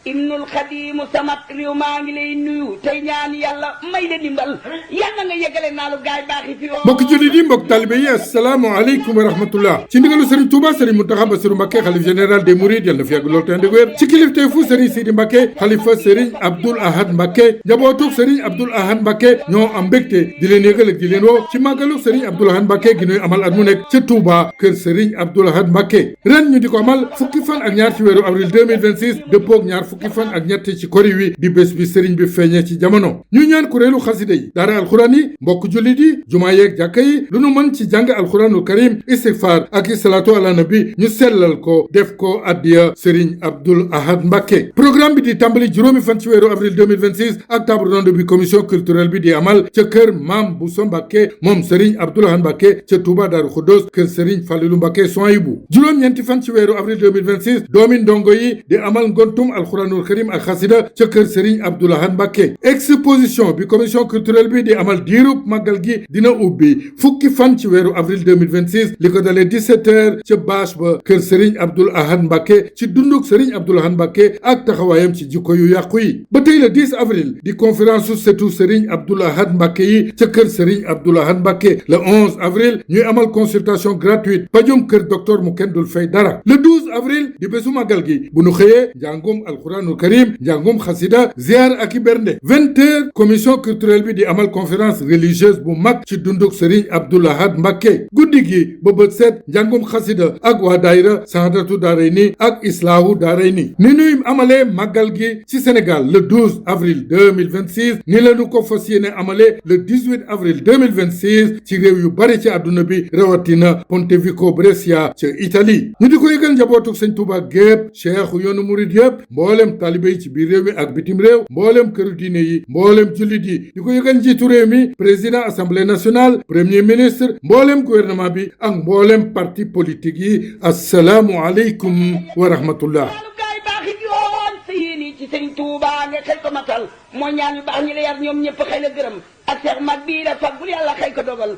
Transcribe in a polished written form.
ibnul xadimu samat réew maa ngi lay nuyu tey ñaan yàlla may la dimbal yàlla nga yeggale naa lu gaay baax yi fi mbokk jullit yi mbokk talibe yi assalaamu aleykum wa rahmatullah ci ndigalu Serigne Touba Serigne Mountakha Bassirou Mbacké xalif général des Mourides yàlla na fi yàgg lool te ànd ak wér ci kilifteefu Serigne Sidi Mbacké xalifa Serigne Abdoul Ahad Mbacké njabootug Serigne Abdoul Ahad Mbacké ñoo am mbégte di leen yëgal ak di leen woo ci màggalu Serigne Abdoul Ahad Mbacké gi ñuy amal at mu nekk ca Touba kër Serigne Abdoul Ahad Mbacké ren ñu di ko amal fukki fan ak ñaar ci weeru avril 2026 dëppoog ñaar fukki fan ak ñett ci kori wi di bés bi Serigne bi feeñee ci jamono ñu ñaan kuréelu xasida yi daara alxuraan yi mbokk jullit yi jumaa yeeg jàkka yi lu nu mën ci jàng alxuraanul karim istighfar ak salaatu ala nabi ñu sellal ko def ko addiya Serigne Abdoul Ahad Mbacké programme bi di tàmbali juróomi fan ci weeru avril 2026 ak table ronde bi commission culturelle bi di amal ca kër Maam Bousso Mbacké moom Serigne Abdoul Ahad Mbacké ca Touba Darou Khoudoss kër Serigne Fallilou Mbacké Souhaïbou juróom-ñeenti fan ci weeru avril 2026 doomi ndongo yi di amal ngontum alxuraanul karim ak xasida ca kër Serigne Abdoul Ahad Mbacké exposition bi commission culturelle bi di amal diirub màggal gi dina ubbi fukki fan ci weeru avril 2026 li ko dalee 17h ca bâche ba kër Serigne Abdoul Ahad Mbacké ci dunduk Serigne Abdoul Ahad Mbacké ak taxawaayam ci jikko yu yàqu yi ba tey le 10 avril di conférence su setu Serigne Abdoul Ahad Mbacké yi ca kër Serigne Abdoul Ahad Mbacké le 11 avril ñuy amal consultation gratuite pajum kër docteur mu kenn dul fay dara le 12 avril di bésu màggal gi bu nu xëyee njàngum alxuraanul karim njàngum xasida ziar ak i bernde 20h commission culturelle bi di amal conférence religieuse bu mag ci dunduk Serigne Abdoul Ahad Mbacké guddi gi ba bët set njàngum xasida ak waa daayira Saadatu Daarayni ak Islaahu Daarayni ni nuy amalee màggal gi ci Sénégal le 12 avril 2026 ni la ñu ko fas yéene amalee le 18 avril 2026 ci réew yu bari ci àdduna bi rawatina Pontevico Brescia ca Italie ñu di ko yëgal njabootuk Sëñ Tuuba gépp cheikhu yoonu murid yëpp mboolem taalibe yi ci biir réew mi ak bitim réew mboolem këru diine yi mboolem jullit yi di ko yëgal njiitu réew mi président assemblée nationale premier ministre mboolem gouvernement bi ak mboolem parti politique yi assalaamu aleykum wa rahmatullah gaay baax yi yoon sa yéene ci Sëriñ Tuuba nga xëy ko matal moo ñaan yu baax ñi la yar ñoom ñëpp xëy la gërëm ak seex mag bii la faggul yàlla xëy ko dogal